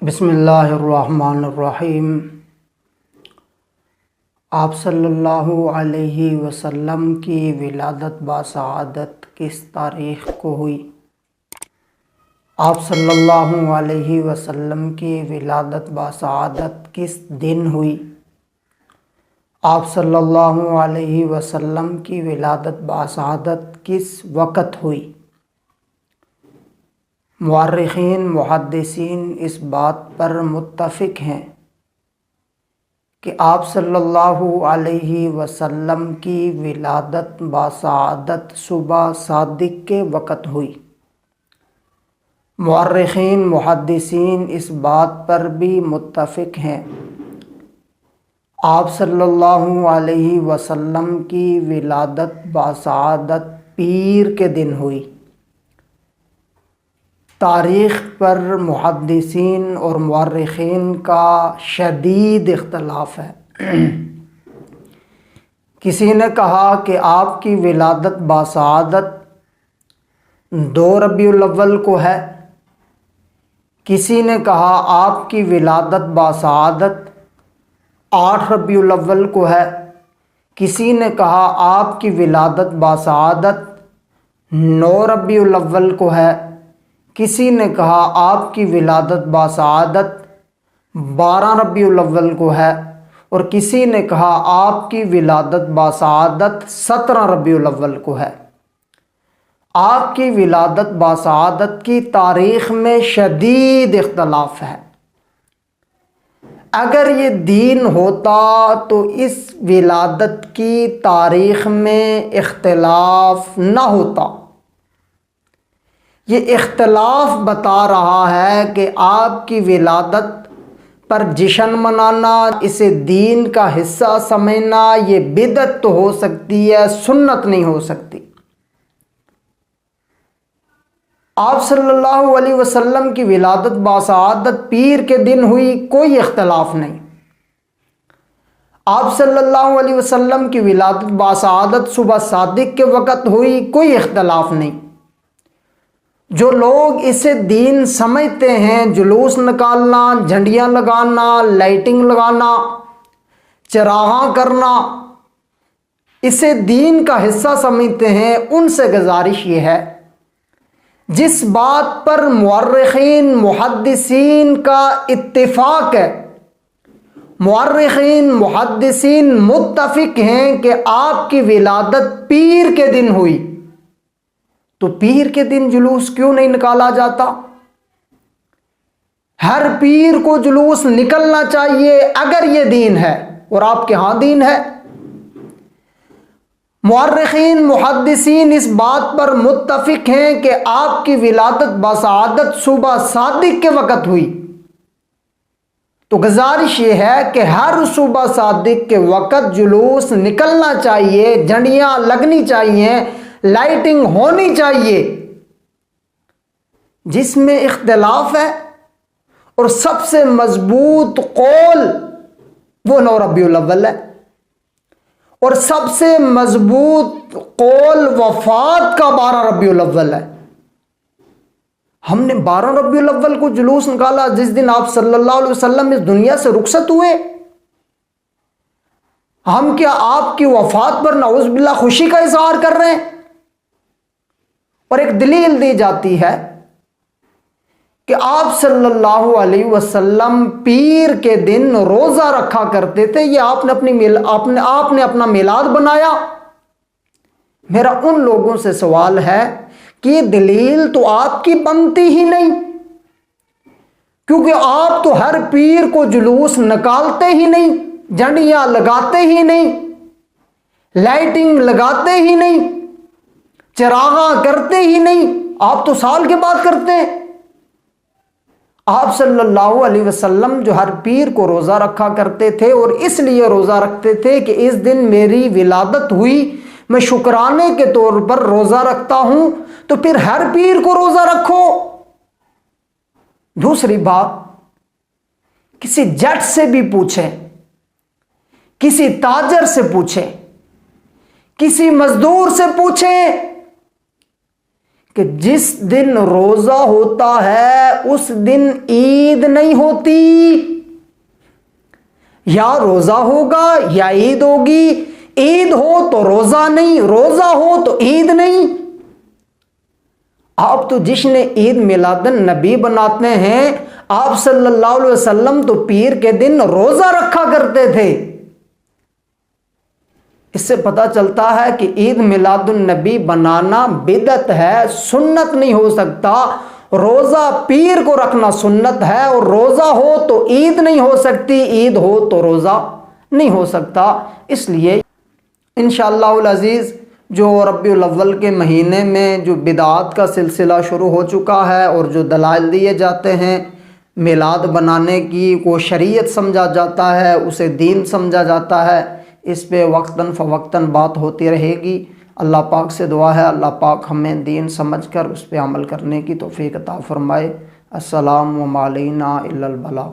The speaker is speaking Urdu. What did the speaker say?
بسم اللہ الرحمن الرحیم۔ آپ صلی اللہ علیہ وسلم کی ولادت باسعادت کس تاریخ کو ہوئی؟ آپ صلی اللہ علیہ وسلم کی ولادت باسعادت کس دن ہوئی؟ آپ صلی اللہ علیہ وسلم کی ولادت باسعادت کس وقت ہوئی؟ مورخین محدثین اس بات پر متفق ہیں کہ آپ صلی اللہ علیہ وسلم کی ولادت باسعادت صبح صادق کے وقت ہوئی۔ مورخین محدثین اس بات پر بھی متفق ہیں آپ صلی اللہ علیہ وسلم کی ولادت باسعادت پیر کے دن ہوئی۔ تاریخ پر محدثین اور مورخین کا شدید اختلاف ہے۔ کسی نے کہا کہ آپ کی ولادت باسعادت 2 ربیع الاول کو ہے، کسی نے کہا آپ کی ولادت باسعادت 8 ربیع الاول کو ہے، کسی نے کہا آپ کی ولادت باسعادت 9 ربیع الاول کو ہے، کسی نے کہا آپ کی ولادت باسعادت 12 ربیع الاول کو ہے، اور کسی نے کہا آپ کی ولادت باسعادت 17 ربیع الاول کو ہے۔ آپ کی ولادت باسعادت کی تاریخ میں شدید اختلاف ہے۔ اگر یہ دین ہوتا تو اس ولادت کی تاریخ میں اختلاف نہ ہوتا۔ یہ اختلاف بتا رہا ہے کہ آپ کی ولادت پر جشن منانا، اسے دین کا حصہ سمجھنا، یہ بدعت تو ہو سکتی ہے، سنت نہیں ہو سکتی۔ آپ صلی اللہ علیہ وسلم کی ولادت باسعادت پیر کے دن ہوئی، کوئی اختلاف نہیں۔ آپ صلی اللہ علیہ وسلم کی ولادت باسعادت صبح صادق کے وقت ہوئی، کوئی اختلاف نہیں۔ جو لوگ اسے دین سمجھتے ہیں، جلوس نکالنا، جھنڈیاں لگانا، لائٹنگ لگانا، چراغاں کرنا، اسے دین کا حصہ سمجھتے ہیں، ان سے گزارش یہ ہے، جس بات پر مورخین محدثین کا اتفاق ہے، مورخین محدثین متفق ہیں کہ آپ کی ولادت پیر کے دن ہوئی، تو پیر کے دن جلوس کیوں نہیں نکالا جاتا؟ ہر پیر کو جلوس نکلنا چاہیے اگر یہ دین ہے، اور آپ کے ہاں دین ہے۔ مورخین محدثین اس بات پر متفق ہیں کہ آپ کی ولادت باسعادت صبح صادق کے وقت ہوئی، تو گزارش یہ ہے کہ ہر صبح صادق کے وقت جلوس نکلنا چاہیے، جھنڈیاں لگنی چاہیے، لائٹنگ ہونی چاہیے۔ جس میں اختلاف ہے اور سب سے مضبوط قول وہ 9 ربیع الاول ہے، اور سب سے مضبوط قول وفات کا 12 ربیع الاول ہے۔ ہم نے 12 ربیع الاول کو جلوس نکالا، جس دن آپ صلی اللہ علیہ وسلم اس دنیا سے رخصت ہوئے۔ ہم کیا آپ کی وفات پر نعوذ باللہ خوشی کا اظہار کر رہے ہیں؟ اور ایک دلیل دی جاتی ہے کہ آپ صلی اللہ علیہ وسلم پیر کے دن روزہ رکھا کرتے تھے، یہ آپ نے اپنا میلاد بنایا۔ میرا ان لوگوں سے سوال ہے کہ یہ دلیل تو آپ کی بنتی ہی نہیں، کیونکہ آپ تو ہر پیر کو جلوس نکالتے ہی نہیں، جھنڈیاں لگاتے ہی نہیں، لائٹنگ لگاتے ہی نہیں، چراغاں کرتے ہی نہیں، آپ تو سال کے بعد کرتے ہیں۔ آپ صلی اللہ علیہ وسلم جو ہر پیر کو روزہ رکھا کرتے تھے، اور اس لیے روزہ رکھتے تھے کہ اس دن میری ولادت ہوئی، میں شکرانے کے طور پر روزہ رکھتا ہوں، تو پھر ہر پیر کو روزہ رکھو۔ دوسری بات، کسی جٹ سے بھی پوچھیں، کسی تاجر سے پوچھیں، کسی مزدور سے پوچھیں کہ جس دن روزہ ہوتا ہے اس دن عید نہیں ہوتی. یا روزہ ہوگا یا عید ہوگی. عید ہو تو روزہ نہیں، روزہ ہو تو عید نہیں. آپ تو جشن عید میلاد النبی بناتے ہیں، آپ صلی اللہ علیہ وسلم تو پیر کے دن روزہ رکھا کرتے تھے. اس سے پتہ چلتا ہے کہ عید میلاد النبی بنانا بدعت ہے، سنت نہیں ہو سکتا. روزہ پیر کو رکھنا سنت ہے، اور روزہ ہو تو عید نہیں ہو سکتی، عید ہو تو روزہ نہیں ہو سکتا. اس لیے انشاءاللہ العزیز جو ربیع الاول کے مہینے میں جو بدعات کا سلسلہ شروع ہو چکا ہے، اور جو دلائل دیے جاتے ہیں میلاد بنانے کی، کو شریعت سمجھا جاتا ہے، اسے دین سمجھا جاتا ہے، اس پہ وقتاً فوقتاً بات ہوتی رہے گی. اللہ پاک سے دعا ہے اللہ پاک ہمیں دین سمجھ کر اس پہ عمل کرنے کی توفیق عطا فرمائے. السلام علینا الا البلاغ.